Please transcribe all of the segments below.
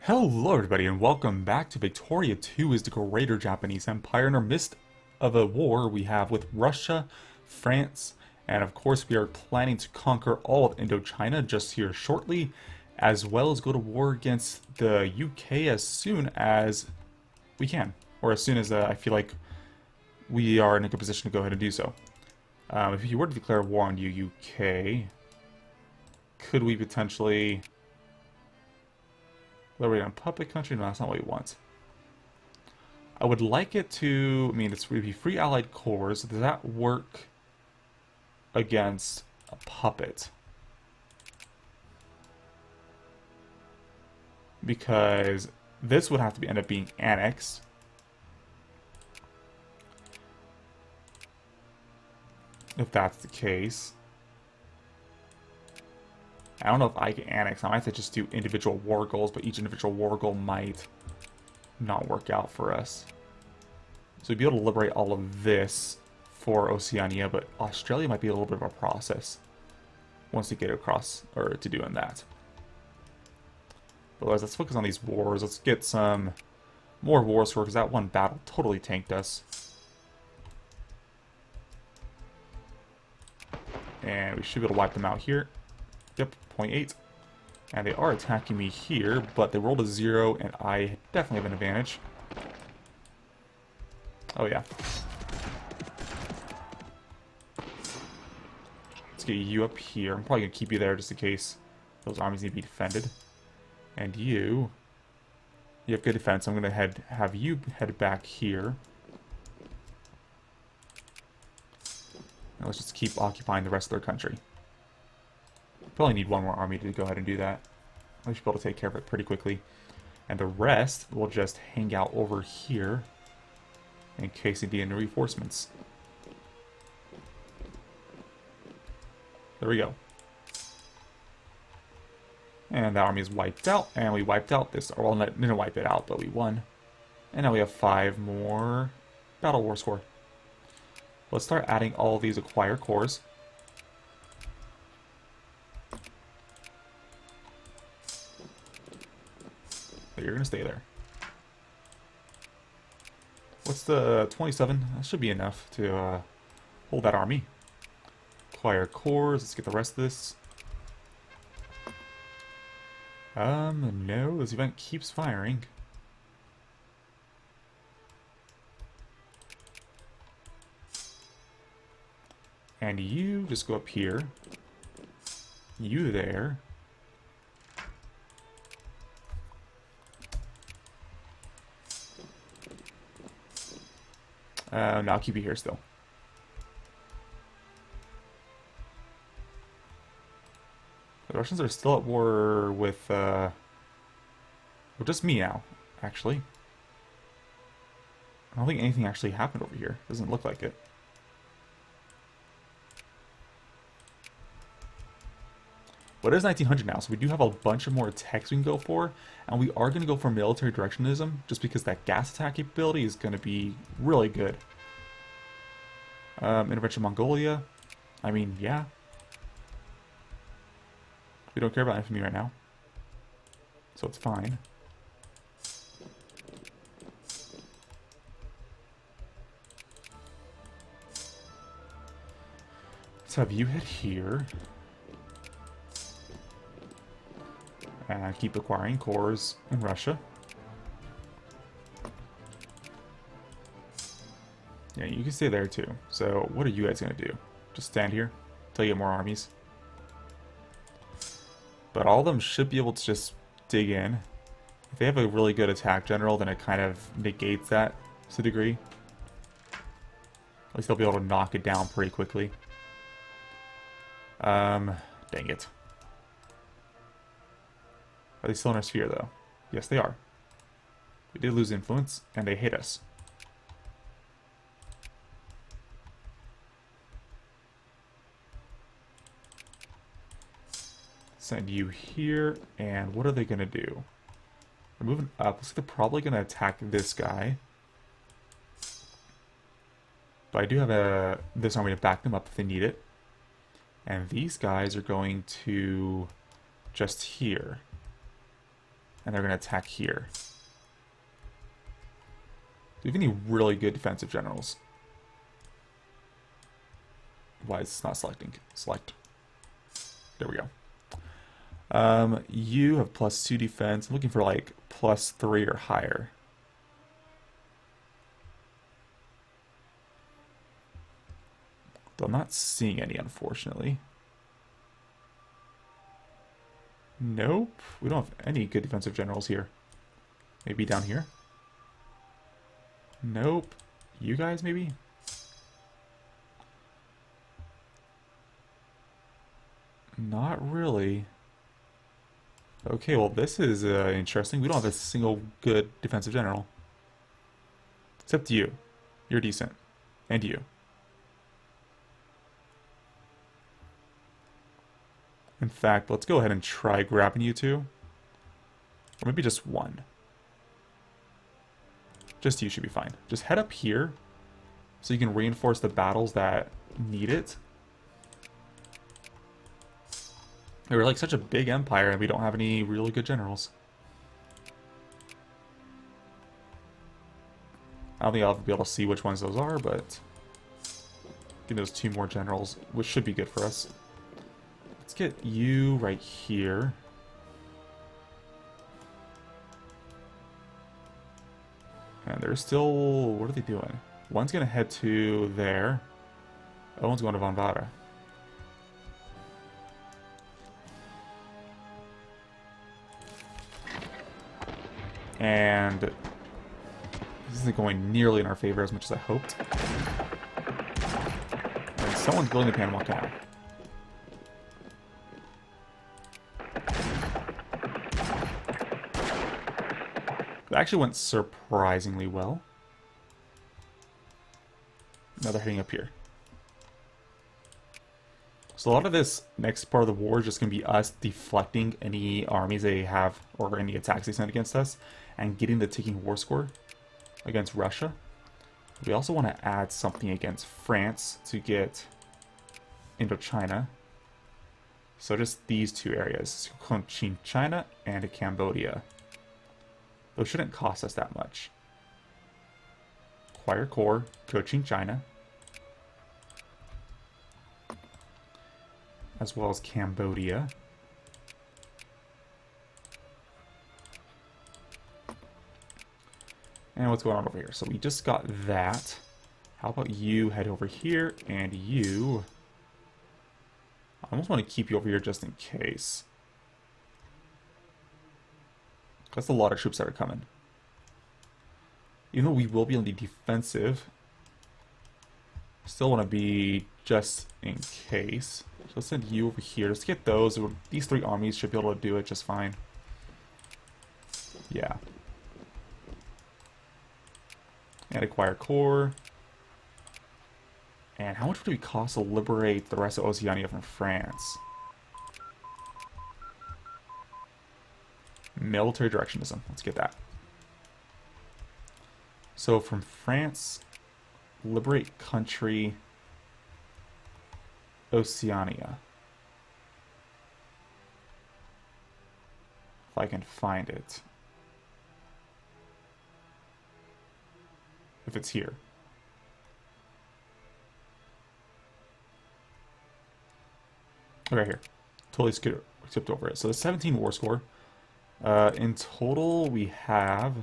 Hello everybody and welcome back to Victoria 2 is the Greater Japanese Empire. In our midst of a war we have with Russia, France, and of course we are planning to conquer all of Indochina just here shortly, as well as go to war against the UK as soon as we can, or as soon as I feel like we are in a good position to go ahead and do so. If you were to declare war on you, UK, could we potentially... Liberate on puppet country? No, that's not what we want. I would like it to... I mean, it's would be free allied cores. Does that work against a puppet? Because this would have to end up being annexed. If that's the case. I don't know if I can annex. I might have to just do individual war goals, but each individual war goal might not work out for us. So we'd be able to liberate all of this for Oceania, but Australia might be a little bit of a process once we get across, or to doing that. But otherwise, let's focus on these wars. Let's get some more war score, because that one battle totally tanked us. And we should be able to wipe them out here. Yep, 0.8. And they are attacking me here, but they rolled a 0, and I definitely have an advantage. Oh yeah. Let's get you up here. I'm probably going to keep you there just in case those armies need to be defended. And you have good defense. I'm going to have you head back here. And let's just keep occupying the rest of their country. Probably need one more army to go ahead and do that. We should be able to take care of it pretty quickly. And the rest will just hang out over here in case they need any reinforcements. There we go. And that army is wiped out, and we wiped out this. Well, didn't wipe it out, but we won. And now we have 5 more battle war score. Let's start adding all of these acquire cores. But you're going to stay there. What's the 27? That should be enough to hold that army. Acquire cores. Let's get the rest of this. No, this event keeps firing. And you just go up here. You there. No, I'll keep you here still. The Russians are still at war with, well, just me now, actually. I don't think anything actually happened over here. Doesn't look like it. But it is 1900 now, so we do have a bunch of more attacks we can go for, and we are going to go for military directionism, just because that gas attack capability is going to be really good. Intervention Mongolia. I mean, yeah. We don't care about infamy right now, so it's fine. Let's have you hit here. And keep acquiring cores in Russia. Yeah, you can stay there too. So what are you guys going to do? Just stand here until you get more armies? But all of them should be able to just dig in. If they have a really good attack general, then it kind of negates that to a degree. At least they'll be able to knock it down pretty quickly. Dang it. Are they still in our sphere, though? Yes, they are. We did lose influence, and they hate us. Send you here, and what are they going to do? They're moving up. Looks like they're probably going to attack this guy. But I do have this army to back them up if they need it. And these guys are going to just here. And they're going to attack here. Do we have any really good defensive generals? Why is this not selecting? Select. There we go. You have +2 defense. I'm looking for like +3 or higher. Though I'm not seeing any, unfortunately. Nope. We don't have any good defensive generals here. Maybe down here? Nope. You guys, maybe? Not really. Okay, well, this is interesting. We don't have a single good defensive general. Except you. You're decent. And you. In fact, let's go ahead and try grabbing you two. Or maybe just one. Just you should be fine. Just head up here so you can reinforce the battles that need it. We're like such a big empire and we don't have any really good generals. I don't think I'll be able to see which ones those are, but give those 2 more generals, which should be good for us. Let's get you right here. And they're still... what are they doing? One's going to head to there. Oh, one's going to Von Vara. And this isn't going nearly in our favor as much as I hoped. And someone's building the Panama Canal. It actually went surprisingly well. Now they're heading up here. So a lot of this next part of the war is just going to be us deflecting any armies they have or any attacks they send against us and getting the ticking war score against Russia. We also want to add something against France to get Indochina. So just these 2 areas, Cochin China and Cambodia. Those shouldn't cost us that much. Acquire core, Cochin China. As well as Cambodia. And what's going on over here? So we just got that. How about you head over here, and you... I almost want to keep you over here just in case. That's a lot of troops that are coming. Even though we will be on the defensive, still want to be just in case. So let's send you over here. Just get those. These 3 armies should be able to do it just fine. Yeah. And acquire core. And how much would it cost to liberate the rest of Oceania from France? Military directionism. Let's get that. So from France, liberate country Oceania. If I can find it. If it's here. Okay, here. Totally skipped over it. So the 17 war score. In total, we have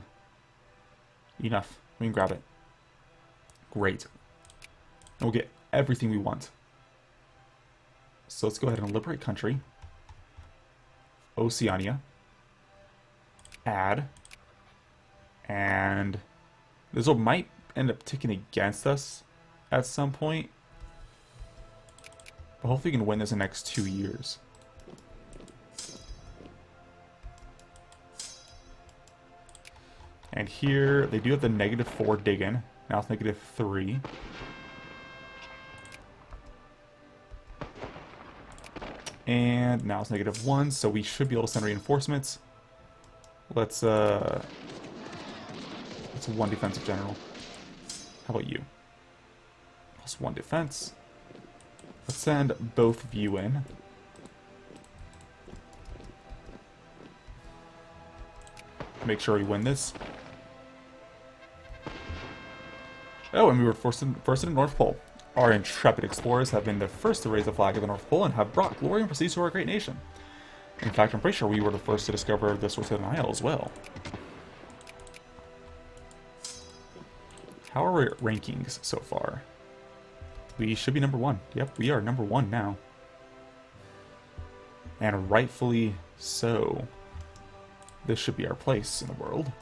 enough. We can grab it. Great. And we'll get everything we want. So let's go ahead and liberate country. Oceania. Add. And this might end up ticking against us at some point. But hopefully we can win this in the next 2 years. And here, they do have the -4 dig-in. Now it's -3. And now it's -1, so we should be able to send reinforcements. Let's 1 defensive general. How about you? +1 defense. Let's send both of you in. make sure we win this. Oh, and we were first in the North Pole. Our intrepid explorers have been the first to raise the flag of the North Pole and have brought glory and prestige to our great nation. In fact, I'm pretty sure we were the first to discover the source of the Nile as well. How are our rankings so far? We should be number 1. Yep, we are number 1 now. And rightfully so. This should be our place in the world.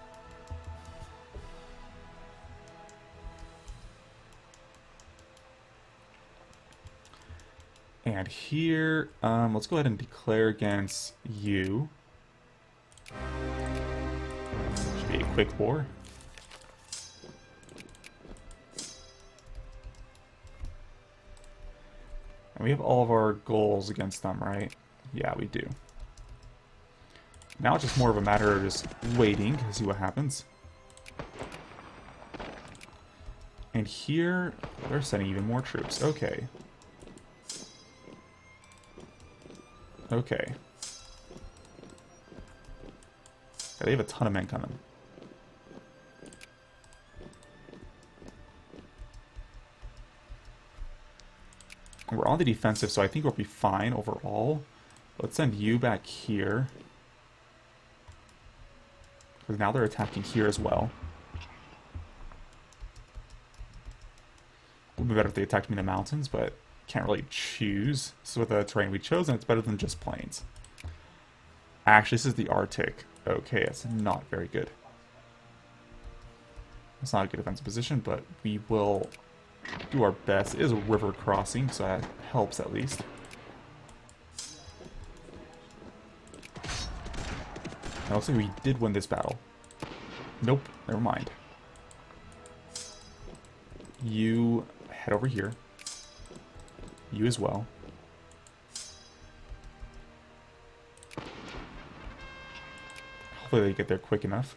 And here, let's go ahead and declare against you. Should be a quick war. And we have all of our goals against them, right? Yeah, we do. Now it's just more of a matter of just waiting to see what happens. And here, they're sending even more troops. Okay. Okay. Yeah, they have a ton of men coming. We're on the defensive, so I think we'll be fine overall. Let's send you back here. Because now they're attacking here as well. It would be better if they attacked me in the mountains, but can't really choose. This is what the terrain we chose, and it's better than just plains. Actually, this is the Arctic. Okay, that's not very good. It's not a good defensive position, but we will do our best. It is a river crossing, so that helps at least. It looks like we did win this battle. Nope, never mind. You head over here. You as well. Hopefully they get there quick enough.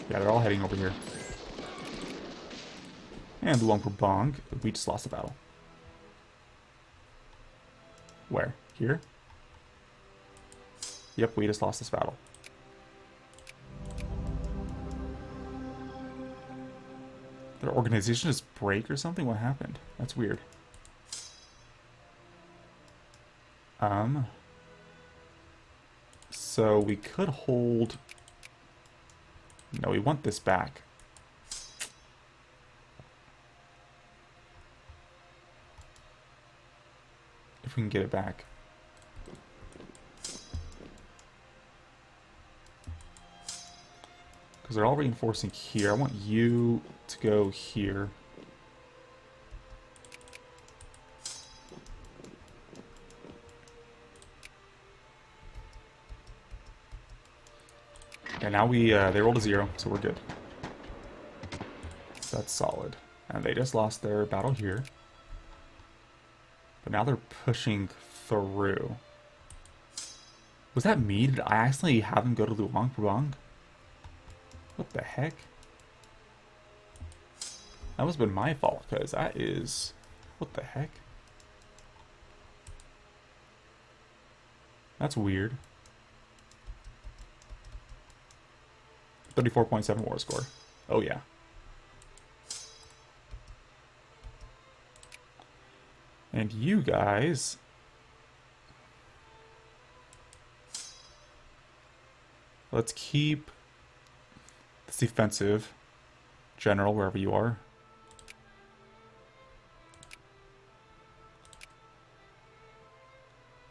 Yeah, they're all heading over here. And Luang Prabang, we just lost the battle. Where? Here? Yep, we just lost this battle. Their organization just break or something? What happened? That's weird. So we could hold... No, we want this back. If we can get it back. Because they're all reinforcing here. I want you to go here. And now they rolled a 0, so we're good. That's solid. And they just lost their battle here. But now they're pushing through. Was that me? Did I accidentally have them go to Luang Prabang? What the heck? That must have been my fault, because that is... What the heck? That's weird. 34.7 war score. Oh yeah. And you guys... Let's keep this defensive general wherever you are.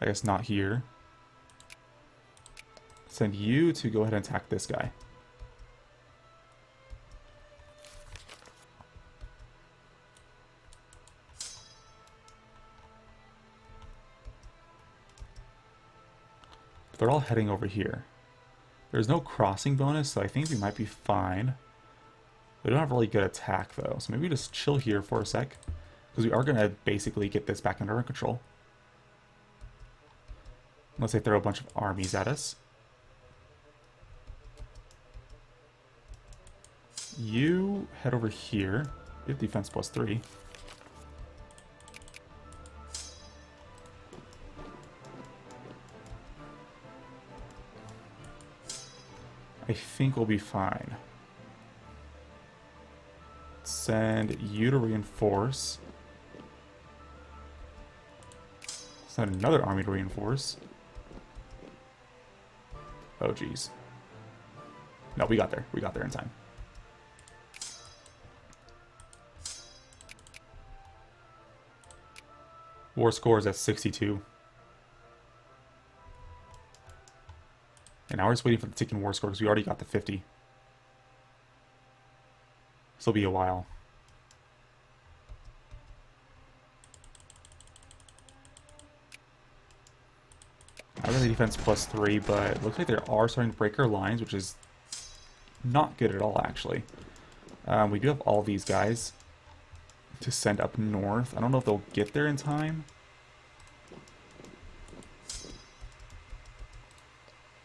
I guess not here. Send you to go ahead and attack this guy. They're all heading over here. There's no crossing bonus, so I think we might be fine. We don't have really good attack, though, so maybe we just chill here for a sec. Because we are going to basically get this back under our control. Unless they throw a bunch of armies at us. You head over here. You have defense +3. I think we'll be fine. Send you to reinforce. Send another army to reinforce. Oh, geez. No, we got there. We got there in time. War score is at 62. And now we're just waiting for the ticking war score because we already got the 50. This will be a while. I really defense +3, but it looks like they are starting to break our lines, which is not good at all, actually. We do have all these guys to send up north. I don't know if they'll get there in time.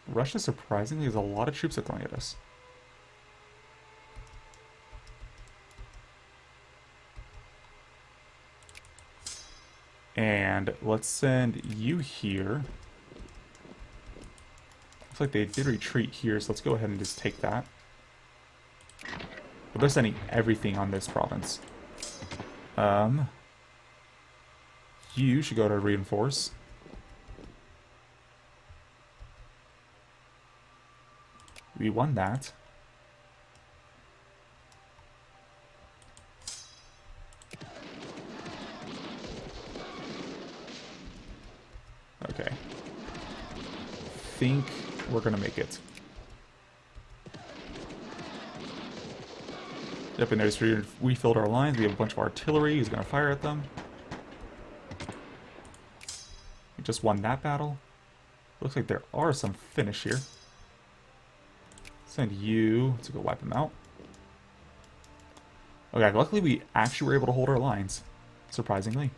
Russia, surprisingly, has a lot of troops they're throwing at us. And let's send you here. Looks like they did retreat here, so let's go ahead and just take that. But they're sending everything on this province. You should go to reinforce. We won that. Okay. Think we're gonna make it. Yep, and there's refilled our lines. We have a bunch of artillery. He's gonna fire at them. We just won that battle. Looks like there are some Finnish here. Send you to go wipe them out. Okay, luckily we actually were able to hold our lines, surprisingly.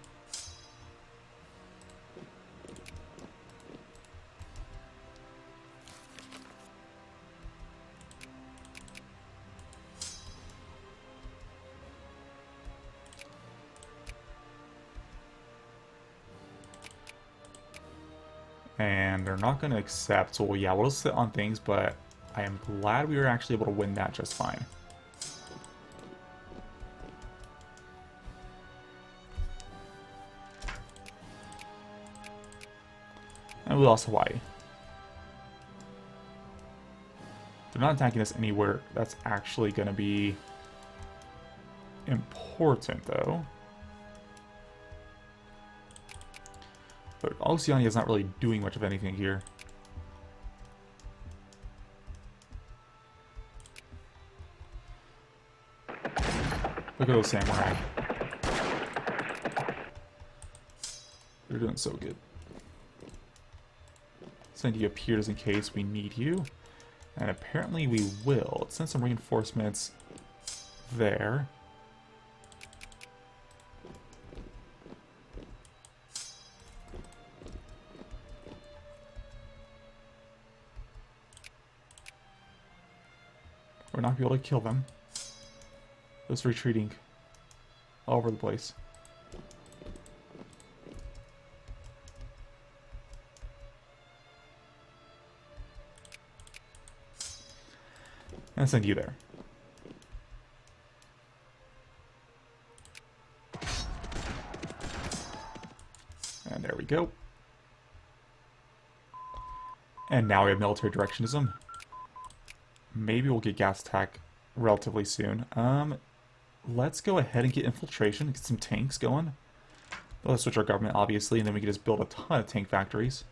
And they're not going to accept, so yeah, we'll sit on things, but I am glad we were actually able to win that just fine. And we lost Hawaii. They're not attacking us anywhere that's actually going to be important, though. But Oceania is not really doing much of anything here. Look at those samurai. They're doing so good. Send you up here just in case we need you. And apparently we will. Let's send some reinforcements there. We're not going to be able to kill them. Just retreating all over the place. And send you there. And there we go. And now we have military directionism. Maybe we'll get gas attack relatively soon. Let's go ahead and get infiltration, get some tanks going. Let's switch our government, obviously, and then we can just build a ton of tank factories.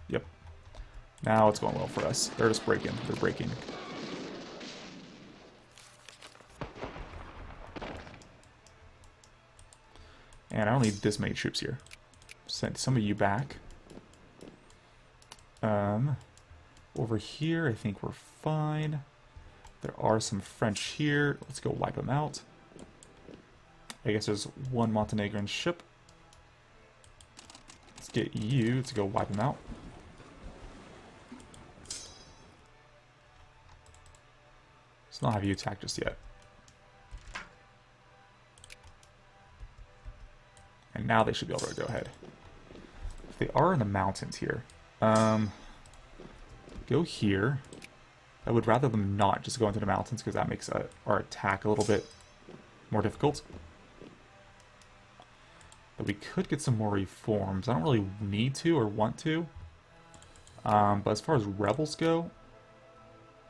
Yep. Now it's going well for us. They're just breaking. They're breaking. And I don't need this many troops here. Send some of you back. Over here, I think we're fine. There are some French here. Let's go wipe them out. I guess there's one Montenegrin ship. Let's get you to go wipe them out. Let's not have you attack just yet. And now they should be able to go ahead. If they are in the mountains here. Go here. I would rather them not just go into the mountains because that makes our attack a little bit more difficult. But we could get some more reforms. I don't really need to or want to. But as far as rebels go,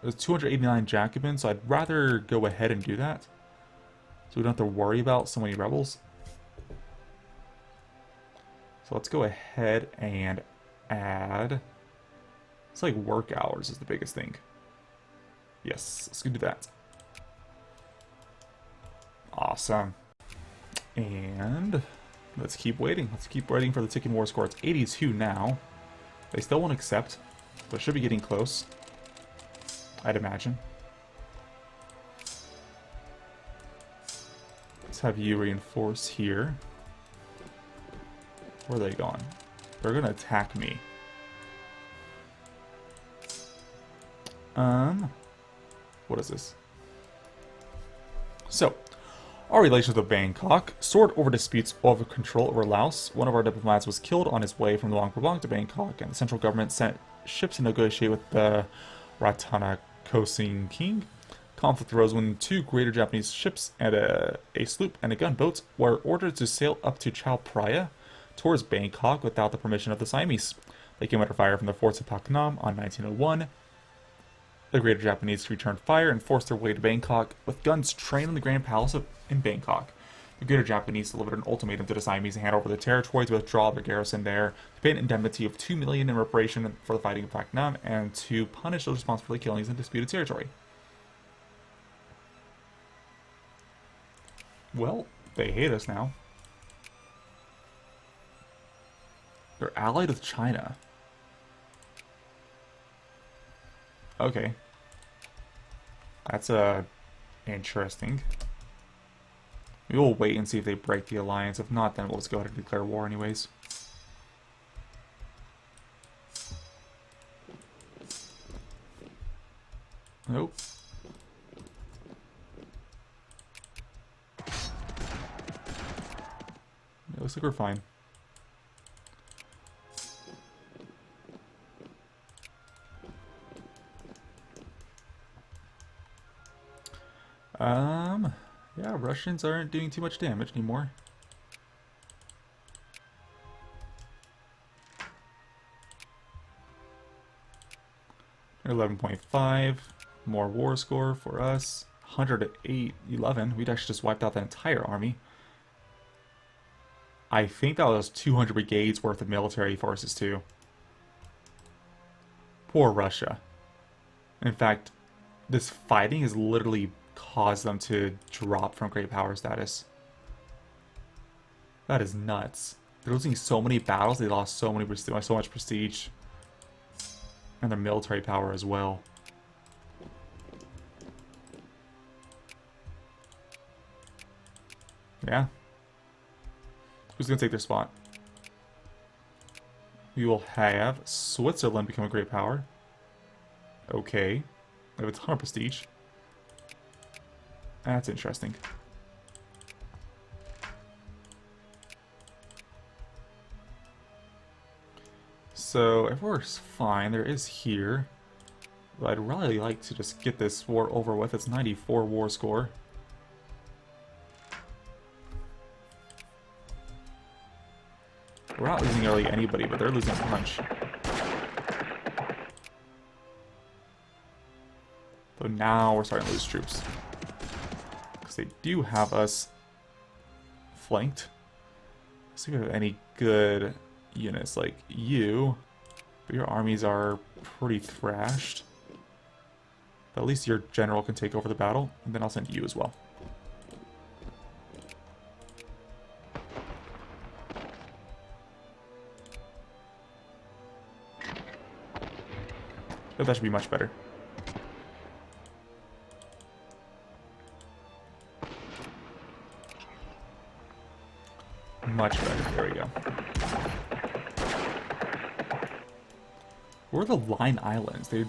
there's 289 Jacobins, so I'd rather go ahead and do that. So we don't have to worry about so many rebels. So let's go ahead and add... It's like work hours is the biggest thing. Yes, let's go do that. Awesome. And let's keep waiting. Let's keep waiting for the ticking war score. It's 82 now. They still won't accept, but should be getting close, I'd imagine. Let's have you reinforce here. Where are they going? They're going to attack me. What is this? So, our relations with Bangkok soared over disputes over control over Laos. One of our diplomats was killed on his way from Luang Prabang to Bangkok, and the central government sent ships to negotiate with the Rattanakosin king. Conflict arose when two greater Japanese ships and a sloop and a gunboat were ordered to sail up to Chao Phraya towards Bangkok without the permission of the Siamese. They came under fire from the forts of Paknam on 1901. The greater Japanese returned fire and forced their way to Bangkok with guns trained in the Grand Palace in Bangkok. The greater Japanese delivered an ultimatum to the Siamese to hand over the territory to withdraw their garrison there, to pay an indemnity of $2 million in reparation for the fighting in Paknam, and to punish those responsible for the killings in disputed territory. Well, they hate us now. They're allied with China. Okay. That's interesting. We will wait and see if they break the alliance. If not, then we'll just go ahead and declare war anyways. Nope. It looks like we're fine. Yeah, Russians aren't doing too much damage anymore. They're 11.5, more war score for us. 108, 11. We'd actually just wiped out the entire army. I think that was 200 brigades worth of military forces too. Poor Russia. In fact, this fighting has literally caused them to drop from great power status. That is nuts. They're losing so many battles, they lost so much prestige. And their military power as well. Yeah. Who's gonna take their spot? We will have Switzerland become a great power. Okay. They have a ton of prestige. That's interesting. So, everywhere's fine. There is here. But I'd really like to just get this war over with. It's 94 war score. We're not losing really anybody, but they're losing a bunch. So now we're starting to lose troops. Because they do have us flanked. Let's see if we have any good units like you. But your armies are pretty thrashed. But at least your general can take over the battle. And then I'll send you as well. But that should be much better. Much better. There we go. Where are the Line Islands? They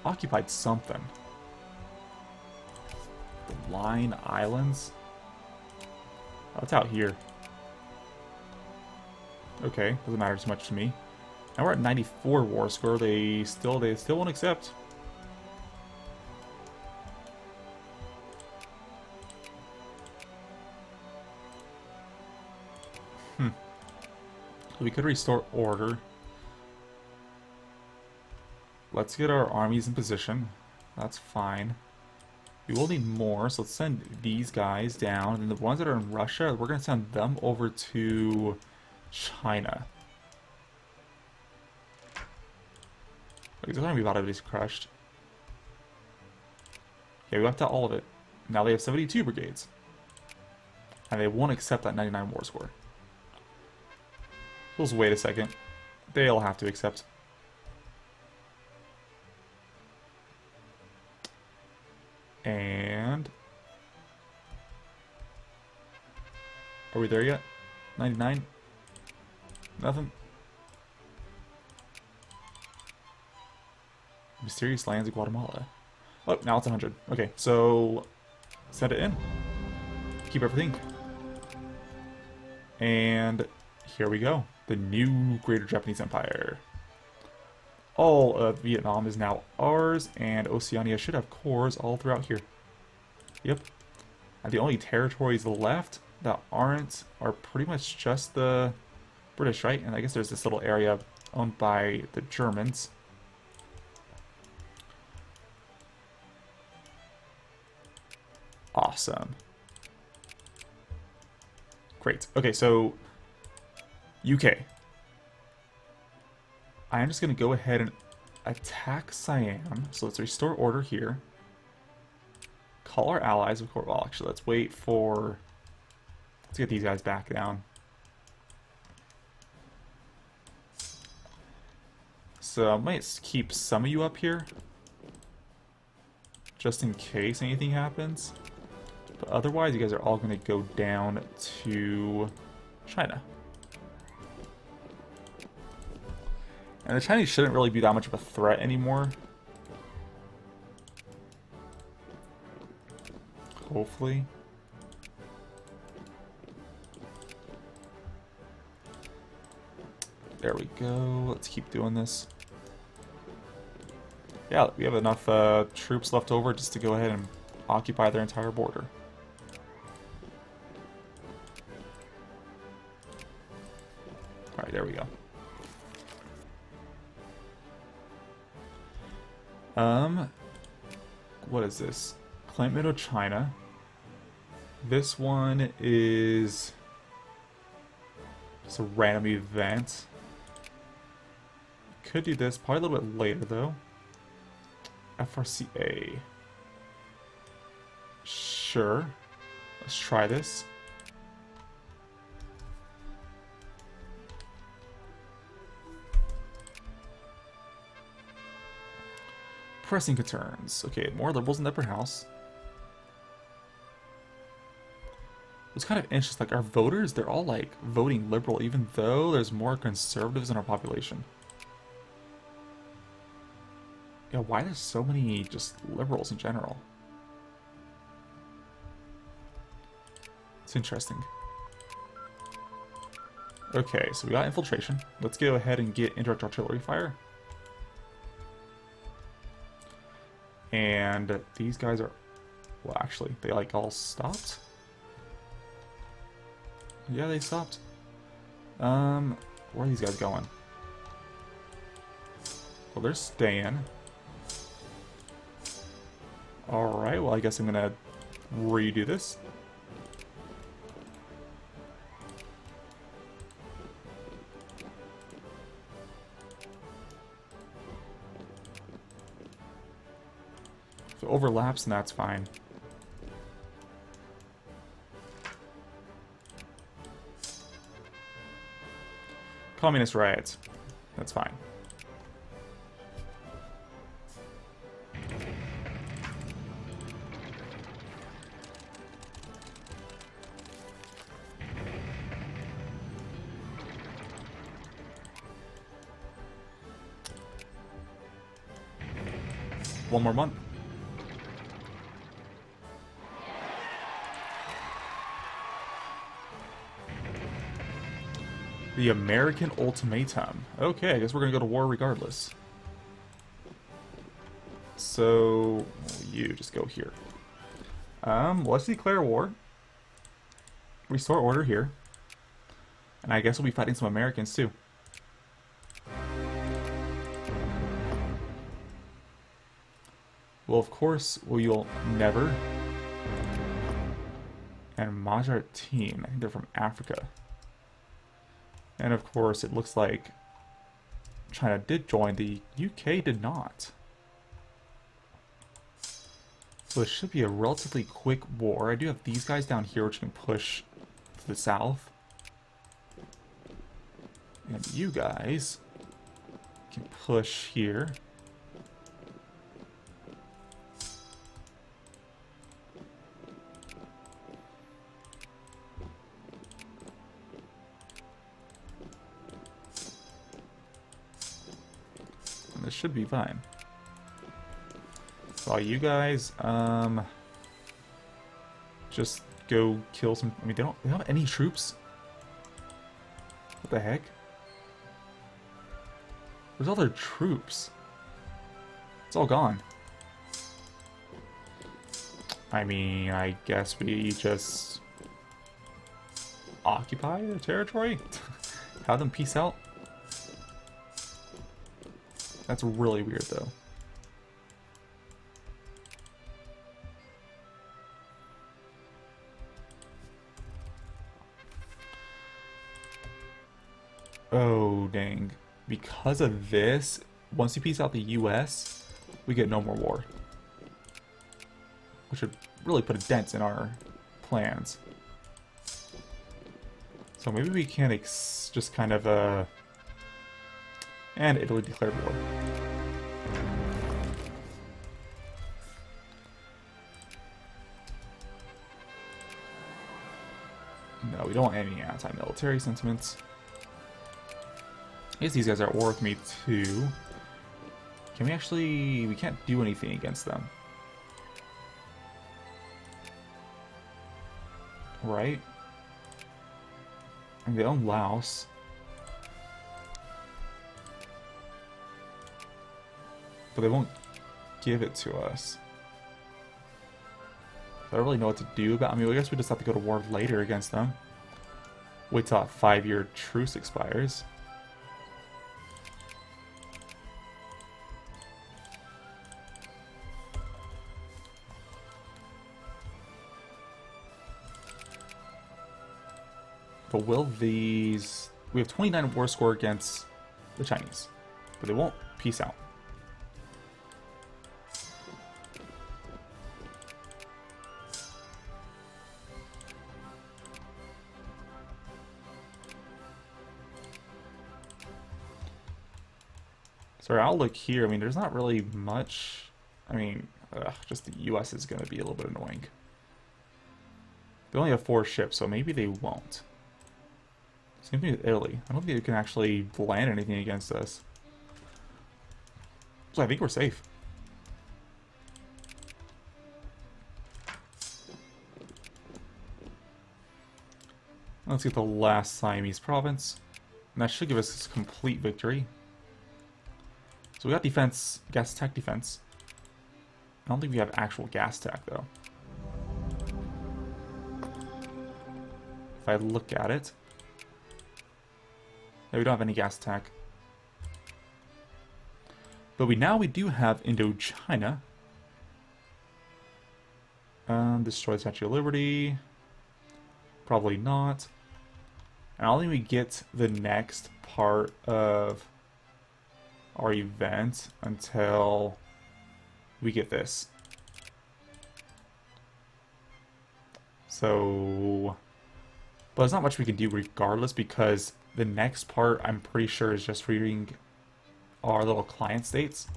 occupied something. The Line Islands? Oh, it's out here. Okay, doesn't matter too much to me. Now we're at 94 war score. They still won't accept. We could restore order. Let's get our armies in position. That's fine. We will need more, so let's send these guys down. And the ones that are in Russia, we're going to send them over to China. There's going to be a lot of these crushed. Okay, we wiped out all of it. Now they have 72 brigades. And they won't accept that 99 war score. Let's wait a second. They'll have to accept. And... are we there yet? 99? Nothing? Mysterious lands of Guatemala. Oh, now it's 100. Okay, so... send it in. Keep everything. And... here we go. The new Greater Japanese Empire. All of Vietnam is now ours, and Oceania should have cores all throughout here. Yep. And the only territories left that aren't are pretty much just the British, right? And I guess there's this little area owned by the Germans. Awesome. Great. Okay, so UK. I am just going to go ahead and attack Siam. So let's restore order here. Call our allies, of course. Well, actually, let's wait for... let's get these guys back down. So I might keep some of you up here, just in case anything happens. But otherwise, you guys are all going to go down to China. And the Chinese shouldn't really be that much of a threat anymore. Hopefully. There we go. Let's keep doing this. Yeah, we have enough troops left over just to go ahead and occupy their entire border. Alright, there we go. What is this? Claim Indochina. This one is just a random event. Could do this, probably a little bit later though. FRCA. Sure. Let's try this. Pressing concerns. Okay, more liberals in the upper house. It's kind of interesting, like our voters, they're all like voting liberal even though there's more conservatives in our population. Yeah, why there's so many just liberals in general? It's interesting. Okay, so we got infiltration. Let's go ahead and get indirect artillery fire. And these guys are... well, actually, they like all stopped? Yeah, they stopped. Where are these guys going? Well, they're staying. Alright, well, I guess I'm gonna redo this. If it overlaps, then that's fine. Communist riots. That's fine. One more month. The American ultimatum. Okay, I guess we're gonna go to war regardless. So, you just go here. Let's declare war. Restore order here. And I guess we'll be fighting some Americans too. Well, of course, we'll never. And Majar team, I think they're from Africa. And of course, it looks like China did join, the UK did not. So it should be a relatively quick war. I do have these guys down here which can push to the south. And you guys can push here. And this should be fine. So you guys, just go kill some. I mean, they don't have any troops. What the heck? Where's all their troops? It's all gone. I mean, I guess we just occupy the territory? Have them peace out? That's really weird, though. Oh, dang. Because of this, once you piece out the US, we get no more war. Which would really put a dent in our plans. So maybe we can just kind of, and Italy declared war. No, we don't want any anti-military sentiments. I guess these guys are at war with me too. Can we actually... we can't do anything against them. Right? And they own Laos. But they won't give it to us. I don't really know what to do about... I mean, I guess we just have to go to war later against them. Wait till that 5-year truce expires. But will these... we have 29 war score against the Chinese. But they won't peace out. So our outlook here, I mean, there's not really much... I mean, just the US is going to be a little bit annoying. They only have 4 ships, so maybe they won't. Same thing with Italy. I don't think they can actually land anything against us. So I think we're safe. Let's get the last Siamese province. And that should give us complete victory. So we got defense, gas tech defense. I don't think we have actual gas tech though. If I look at it, yeah, we don't have any gas tech. But we do have Indochina. Destroy the Statue of Liberty. Probably not. And I don't think we get the next part of our event until we get this. So, but there's not much we can do regardless because the next part I'm pretty sure is just reading our little client states,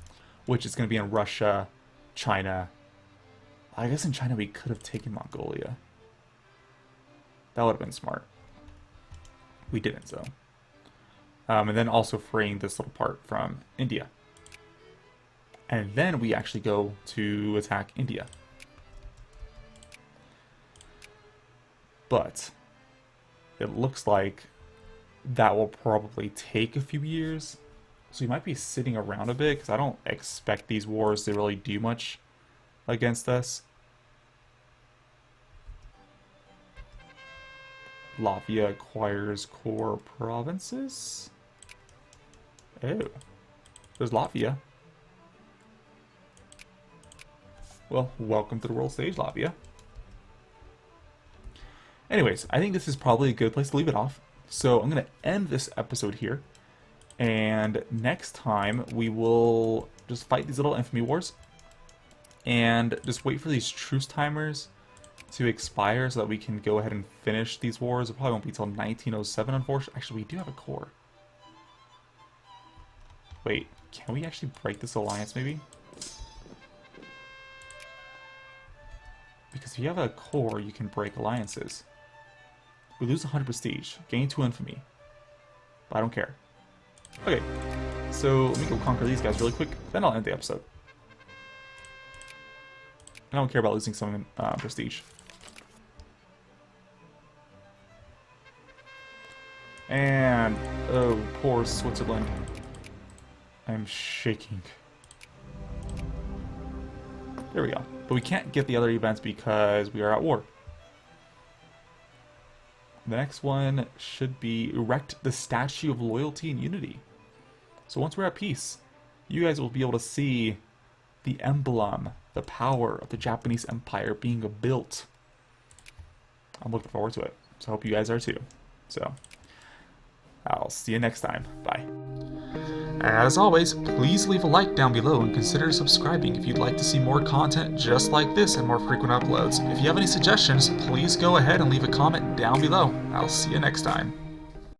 which is going to be in Russia, China. I guess in China we could have taken Mongolia. That would have been smart. We didn't though. And then also freeing this little part from India. And then we actually go to attack India. But it looks like that will probably take a few years. So we might be sitting around a bit because I don't expect these wars to really do much against us. Latvia acquires core provinces. Oh, there's Latvia. Well, welcome to the world stage, Latvia. Anyways, I think this is probably a good place to leave it off. So I'm going to end this episode here. And next time, we will just fight these little infamy wars. And just wait for these truce timers to expire so that we can go ahead and finish these wars. It probably won't be until 1907, unfortunately. Actually, we do have a core. Wait, can we actually break this alliance, maybe? Because if you have a core, you can break alliances. We lose 100 prestige, gain 2 infamy. But I don't care. Okay, so let me go conquer these guys really quick, then I'll end the episode. I don't care about losing some prestige. And, oh, poor Switzerland. I'm shaking. There we go. But we can't get the other events because we are at war. The next one should be erect the Statue of Loyalty and Unity. So once we're at peace, you guys will be able to see the emblem, the power of the Japanese Empire being built. I'm looking forward to it. So I hope you guys are too. So I'll see you next time. Bye. As always, please leave a like down below and consider subscribing if you'd like to see more content just like this and more frequent uploads. If you have any suggestions, please go ahead and leave a comment down below. I'll see you next time.